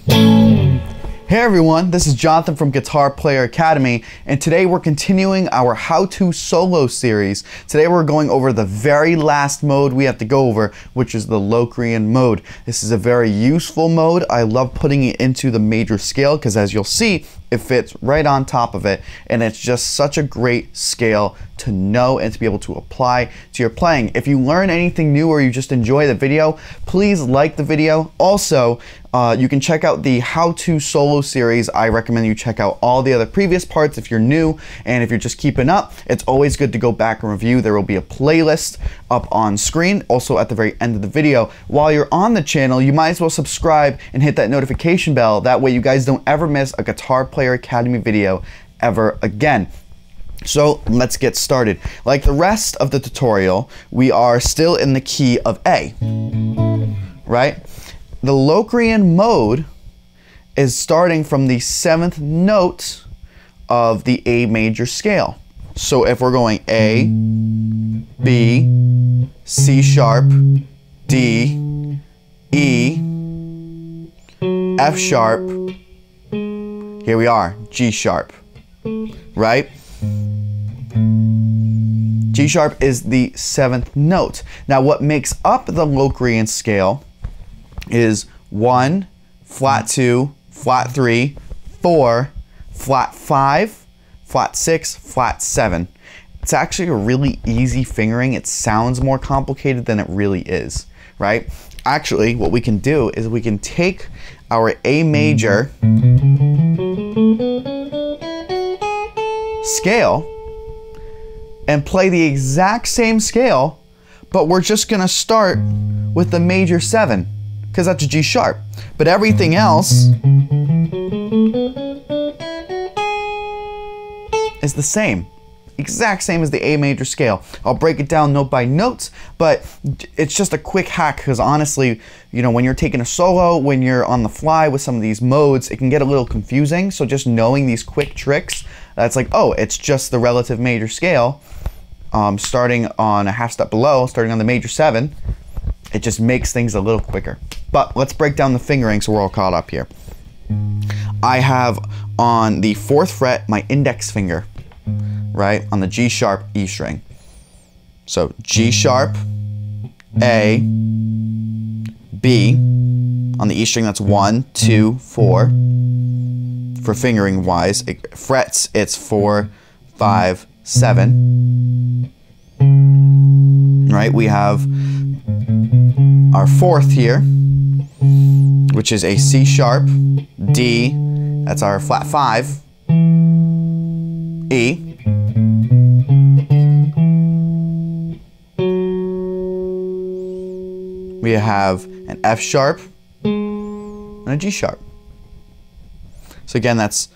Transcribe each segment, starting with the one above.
Hey everyone, this is Jonathan from Guitar Player Academy, and today we're continuing our how-to solo series. Today we're going over the very last mode we have to go over, which is the Locrian mode. This is a very useful mode. I love putting it into the major scale because, as you'll see, it fits right on top of it, and it's just such a great scale to know and to be able to apply to your playing. If you learn anything new or you just enjoy the video, please like the video. Also, you can check out the how-to solo series. I recommend you check out all the other previous parts if you're new, and if you're just keeping up, it's always good to go back and review. There will be a playlist up on screen, also at the very end of the video. While you're on the channel, you might as well subscribe and hit that notification bell. That way you guys don't ever miss a Guitar Player Academy video ever again. So let's get started. Like the rest of the tutorial, we are still in the key of A, right? The Locrian mode is starting from the 7th note of the A major scale. So if we're going A, B, C sharp, D, E, F sharp, here we are, G sharp, right? G sharp is the 7th note. Now what makes up the Locrian scale is 1, flat 2, flat 3, 4, flat 5, flat 6, flat 7. It's actually a really easy fingering. It sounds more complicated than it really is, right? Actually, what we can do is we can take our A major scale and play the exact same scale, but we're just gonna start with the major 7 because that's a G sharp. But everything else is the same. Exact same as the A major scale. I'll break it down note by note, but it's just a quick hack because honestly, you know, when you're taking a solo, when you're on the fly with some of these modes, it can get a little confusing. So just knowing these quick tricks, that's like, oh, it's just the relative major scale, starting on a half step below, starting on the major 7, it just makes things a little quicker. But let's break down the fingering so we're all caught up here. I have on the 4th fret my index finger, right, on the G sharp E string. So G sharp, A, B, on the E string that's 1, 2, 4. For fingering wise, it frets, it's 4, 5, 7. Right, we have our 4th here, which is a C sharp, D, that's our flat 5, E, we have an F sharp and a G sharp. So again, that's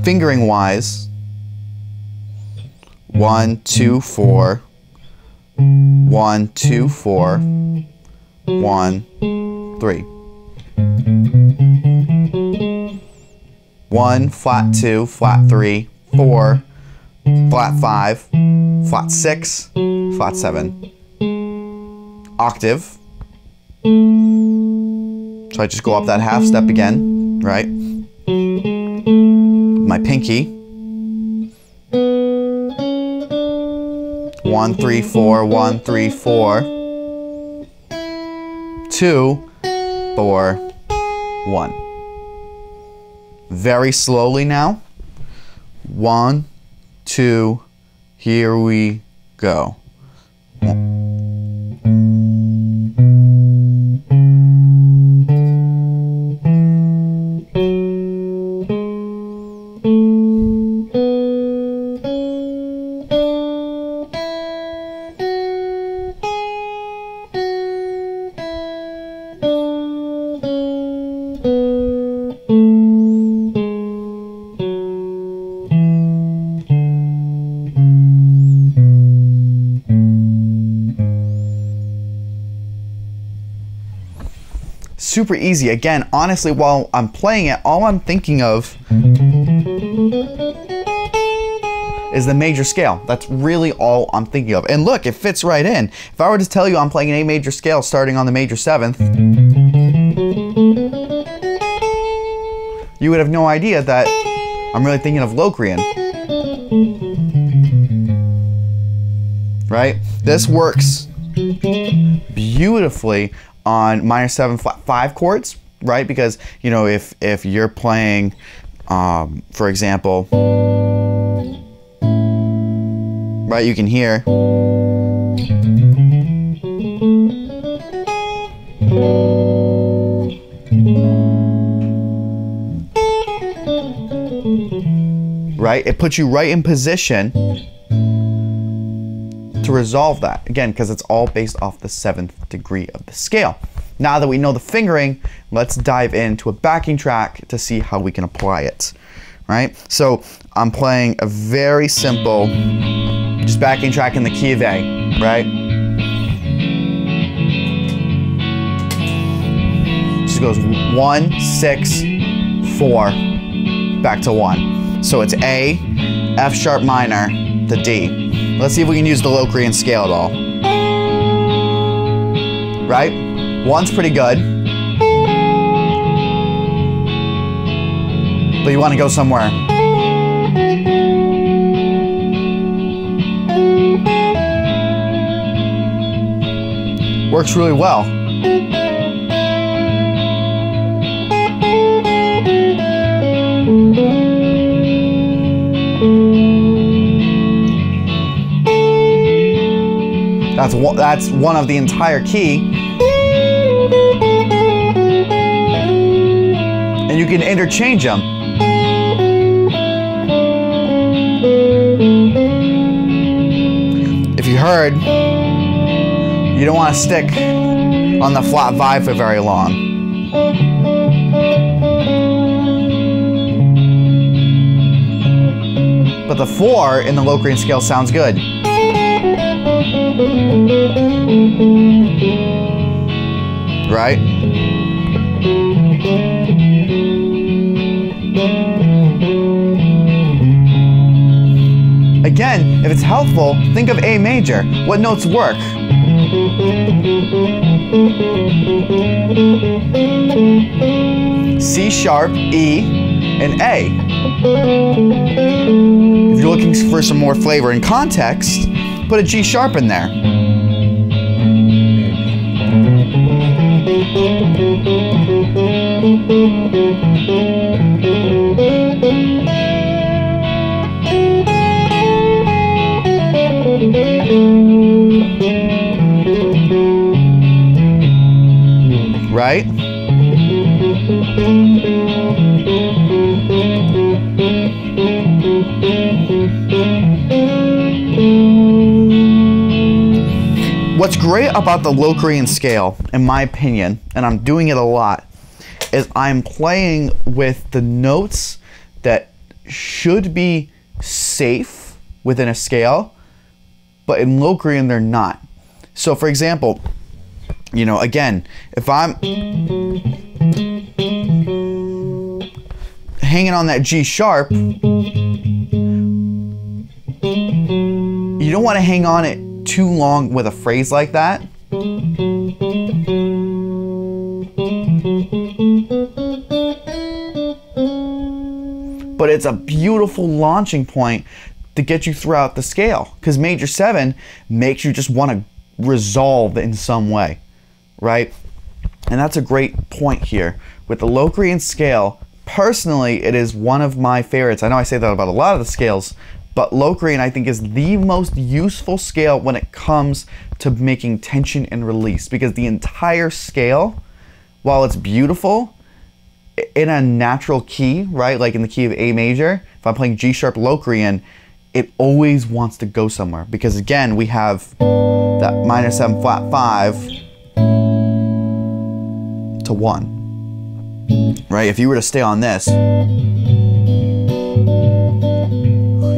fingering wise, 1, 2, 4, 1, 2, 4, 1, 3. 1, flat 2, flat 3, 4, flat 5, flat 6, flat 7. Octave. So I just go up that half step again, right? My pinky. 1, 3, 4, 1, 3, 4. 2, 4, 1. Very slowly now. 1, 2, here we go. super easy. Again, honestly, while I'm playing it, all I'm thinking of is the major scale. That's really all I'm thinking of. And look, it fits right in. If I were to tell you I'm playing an A major scale starting on the major 7th, you would have no idea that I'm really thinking of Locrian. Right? This works beautifully on minor 7 flat 5 chords, right? Because, you know, if you're playing, for example, right, you can hear. Right? It puts you right in position to resolve that. Again, because it's all based off the 7th degree of the scale. Now that we know the fingering, let's dive into a backing track to see how we can apply it. Right? So I'm playing a very simple, just backing track in the key of A, right? Just goes 1, 6, 4, back to 1. So it's A, F sharp minor, to D. Let's see if we can use the Locrian scale at all. Right? 1's pretty good. But you want to go somewhere. Works really well. That's one of the entire key. And you can interchange them. If you heard, you don't want to stick on the flat 5 for very long. But the 4 in the Locrian scale sounds good. Right? Again, if it's helpful, think of A major. What notes work? C sharp, E, and A. If you're looking for some more flavor and context, put a G sharp in there. Right? What's great about the Locrian scale, in my opinion, and I'm doing it a lot, is I'm playing with the notes that should be safe within a scale, but in Locrian they're not. So for example, you know, again, if I'm hanging on that G sharp, you don't want to hang on it too long with a phrase like that. But it's a beautiful launching point to get you throughout the scale, because major 7 makes you just want to resolve in some way, right? And that's a great point here. With the Locrian scale, personally, it is one of my favorites. I know I say that about a lot of the scales, but Locrian, I think, is the most useful scale when it comes to making tension and release, because the entire scale, while it's beautiful, in a natural key, right, like in the key of A major, if I'm playing G sharp Locrian, it always wants to go somewhere, because again, we have that minor 7 flat 5 to 1, right? If you were to stay on this,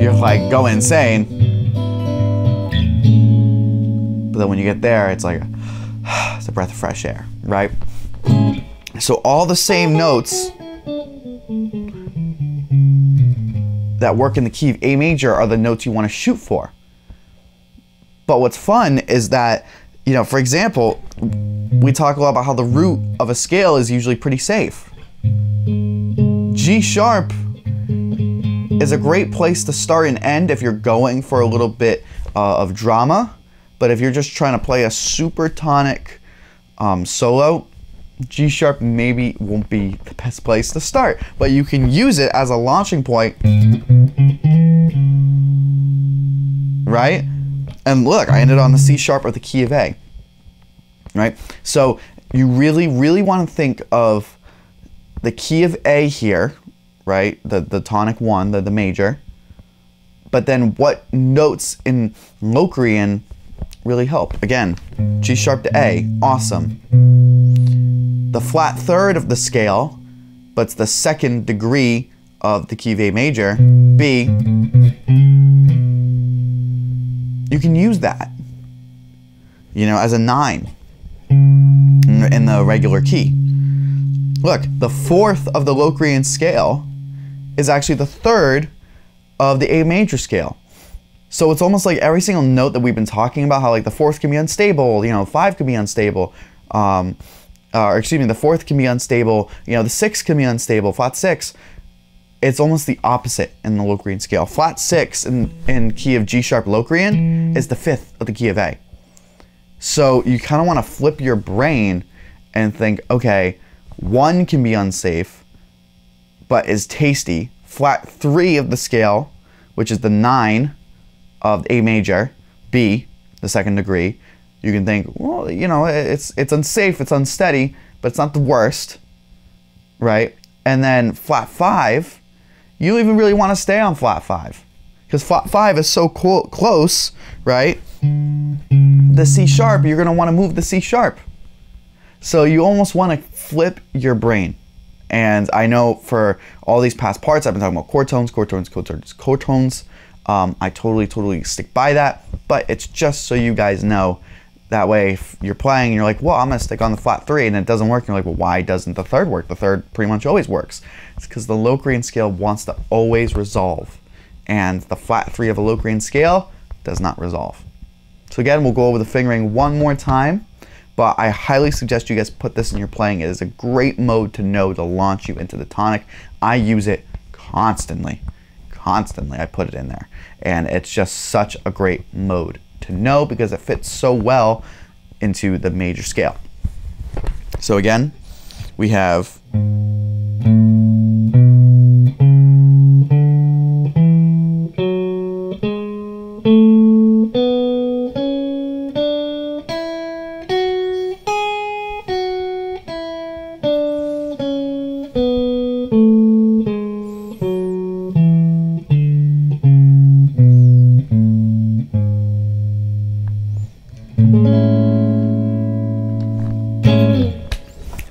you're like, go insane. But then when you get there, it's like, it's a breath of fresh air, right? So all the same notes that work in the key of A major are the notes you want to shoot for. But what's fun is that, you know, for example, we talk a lot about how the root of a scale is usually pretty safe. G G sharp is a great place to start and end if you're going for a little bit of drama. But if you're just trying to play a super tonic solo, G sharp maybe won't be the best place to start. But you can use it as a launching point. Right? And look, I ended on the C sharp or the key of A. Right? So you really, really want to think of the key of A here, right? The tonic 1, the major. But then what notes in Locrian really help? Again, G sharp to A, awesome. The flat third of the scale, but it's the second degree of the key of A major, B. You can use that, you know, as a 9 in the regular key. Look, the 4th of the Locrian scale is actually the 3rd of the A major scale. So it's almost like every single note that we've been talking about, how like the 4th can be unstable, you know, 5 can be unstable, or excuse me, the 4th can be unstable, you know, the 6th can be unstable, flat 6. It's almost the opposite in the Locrian scale. Flat 6 in key of G sharp Locrian is the 5th of the key of A. So you kind of want to flip your brain and think, okay, 1 can be unsafe, but is tasty. Flat 3 of the scale, which is the 9 of A major, B, the 2nd degree, you can think, well, you know, it's unsafe, it's unsteady, but it's not the worst, right? And then flat 5, you don't even really want to stay on flat 5, because flat 5 is so close, right? The C sharp, you're going to want to move the C sharp. So you almost want to flip your brain. And I know for all these past parts, I've been talking about chord tones, chord tones, chord tones, chord tones. I totally stick by that, but it's just so you guys know. That way, if you're playing and you're like, well, I'm going to stick on the flat 3 and it doesn't work, and you're like, well, why doesn't the 3rd work? The 3rd pretty much always works. It's because the Locrian scale wants to always resolve, and the flat 3 of a Locrian scale does not resolve. So again, we'll go over the fingering one more time, but I highly suggest you guys put this in your playing. It is a great mode to know to launch you into the tonic. I use it constantly. I put it in there, and it's just such a great mode to know because it fits so well into the major scale. So again, we have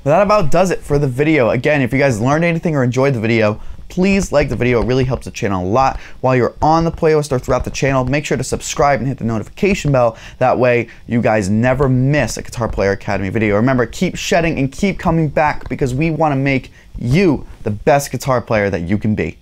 that about does it for the video. Again, if you guys learned anything or enjoyed the video, please like the video. It really helps the channel a lot. While you're on the playlist or throughout the channel, make sure to subscribe and hit the notification bell. That way you guys never miss a Guitar Player Academy video. Remember, keep shedding and keep coming back because we want to make you the best guitar player that you can be.